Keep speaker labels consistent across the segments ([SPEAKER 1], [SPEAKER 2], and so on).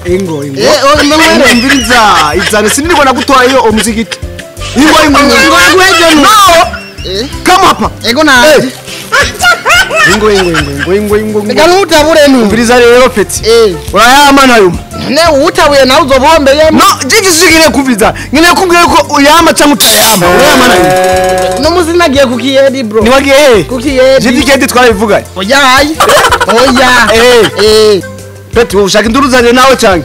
[SPEAKER 1] Ingo mbiriza izane sinibona gutora iyo umuzigiti ingo ngweje no come hapa
[SPEAKER 2] ego na
[SPEAKER 1] ingo
[SPEAKER 2] nganuta bure nu
[SPEAKER 1] mbiriza rero peti urayama nayo
[SPEAKER 2] ne utabuye nawe uzobombeye
[SPEAKER 1] no jigishigire kuviza ngine kubwiye ko uyama cyangwa utayama urayama nayo
[SPEAKER 2] no muzinagiye kukiyedi bro
[SPEAKER 1] ni wagiye
[SPEAKER 2] kukiyedi
[SPEAKER 1] jidikedi twarabivuga
[SPEAKER 2] oya
[SPEAKER 1] peti ushaka induruzane nawe cyane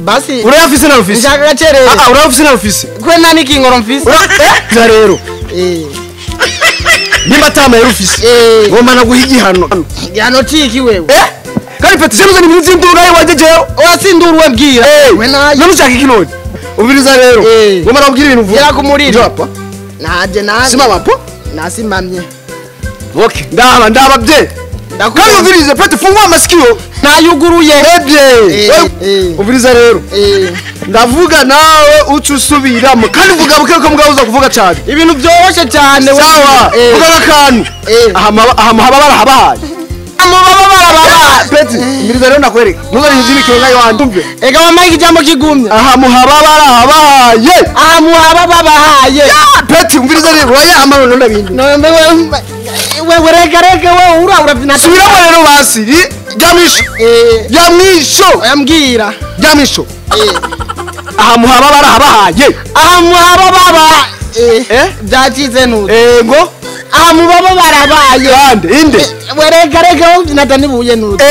[SPEAKER 2] basi
[SPEAKER 1] urayafise na ofisi
[SPEAKER 2] nshaka gacerere
[SPEAKER 1] urayafise na ofisi
[SPEAKER 2] kwe nani kingoro mfise
[SPEAKER 1] za rero nimba tama yari ofisi ngoma naguhigi hano
[SPEAKER 2] tiki wewe
[SPEAKER 1] kandi peti semuze ni minzi nduru nawe wajejeyo
[SPEAKER 2] wasinduru webwira
[SPEAKER 1] we nayo namushaka ikinoni ubiriza rero ngoma nabwira ibintu vuga
[SPEAKER 2] kumurira
[SPEAKER 1] hapa
[SPEAKER 2] naje
[SPEAKER 1] sima bapo
[SPEAKER 2] nasimamye
[SPEAKER 1] okay ndaba bye kandi ubirize peti fungwa amasikio
[SPEAKER 2] nayuguruye
[SPEAKER 1] ubiriza rero ndavuga nawe ucusubiramo kandi vuga buke ko mugabo uza kuvuga cyane
[SPEAKER 2] ibintu byoroshye cyane
[SPEAKER 1] sawa vuga akantu aha habahaye peti mbiriza rero nakwereka ntuzari izimi kenga yandumve
[SPEAKER 2] ega mama ikijambo kigumye
[SPEAKER 1] aha muhabahaye peti mbiriza rero wayama none ndabindi
[SPEAKER 2] wewe rega wewe uravina
[SPEAKER 1] subiramo rero basi jamisho
[SPEAKER 2] yambwira
[SPEAKER 1] jamisho aha muhabahaye
[SPEAKER 2] byakize nuko
[SPEAKER 1] ngo
[SPEAKER 2] aha mubaba barabaye
[SPEAKER 1] kandi inde
[SPEAKER 2] rega natani buye nuko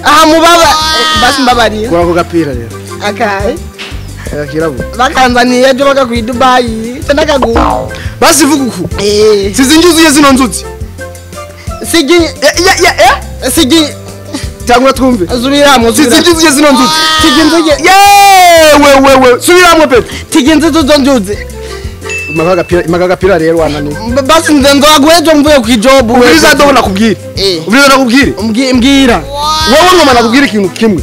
[SPEAKER 2] aha mubaba basi mbabariye
[SPEAKER 1] kora ko gapira rero
[SPEAKER 2] akaye
[SPEAKER 1] akirabu
[SPEAKER 2] bakanzaniye ejo baka ku Dubai tenakaguha
[SPEAKER 1] basi vuga uku sizinjuzuye zino nzuzi sigi cyangwa twumve
[SPEAKER 2] subiramo
[SPEAKER 1] sizinjuzuye zino nzuzi
[SPEAKER 2] tiginzuye
[SPEAKER 1] wewe subiramo pe
[SPEAKER 2] tiginze tuzo nzuzi
[SPEAKER 1] magagapira rero wanani
[SPEAKER 2] basi nzenzo agwejo mvuye ku job
[SPEAKER 1] ubiriza ndo nakubwira ubiriza nakubwira
[SPEAKER 2] mbwira
[SPEAKER 1] wowe ngoma nakubwira ikintu kimwe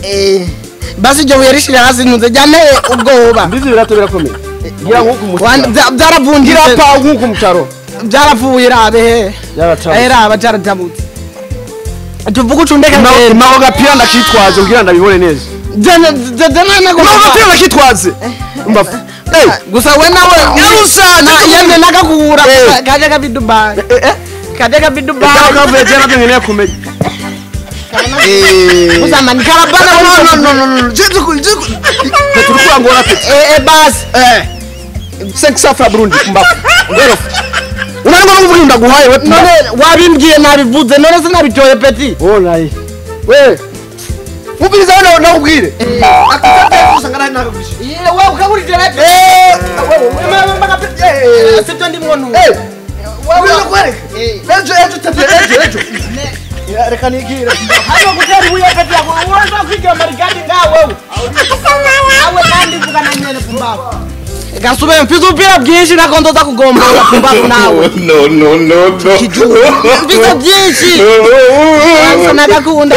[SPEAKER 2] basi je werishira hasi ntuze jane ubwoba
[SPEAKER 1] ndizi biratobera komeye ngira nko kumutara
[SPEAKER 2] byaravundira
[SPEAKER 1] pa nko mutaro
[SPEAKER 2] byaravuye rabe raba cyaratabutse tuvuga ucundeka
[SPEAKER 1] ngere maho gapira ndakitwaze ngira ndabibone neza
[SPEAKER 2] jana nako
[SPEAKER 1] gapira ndakitwaze umbafu
[SPEAKER 2] gusa we nawe
[SPEAKER 1] yarusana
[SPEAKER 2] yemwe nakakura kaje ka Dubai kaje ka Dubai
[SPEAKER 1] kavuye jana ngene kumenya
[SPEAKER 2] gusa man karabana
[SPEAKER 1] no jitu turikuwa ngora peti
[SPEAKER 2] bas
[SPEAKER 1] 5 fra Burundi kumbafu ngero unango nguvuga ndaguhaye we
[SPEAKER 2] none wabimbwiye nabivuze none sinabitoye peti
[SPEAKER 1] nayi we ubiriza wewe na ubwire akutete usangana nakagushi
[SPEAKER 2] wewe ukaburije rete wewe mbaka peti sito ndi mwono
[SPEAKER 1] wewe kwereka ejo tapye reka nigire
[SPEAKER 2] hano kutari buye peti yako uanza kwiga marigadi ngawe awe kandi vugana nyene kumbafu gasube mfizo pira byinshi nakondo za kugomba kumbafu nawe
[SPEAKER 3] no
[SPEAKER 2] mfizo byinshi sana kakunda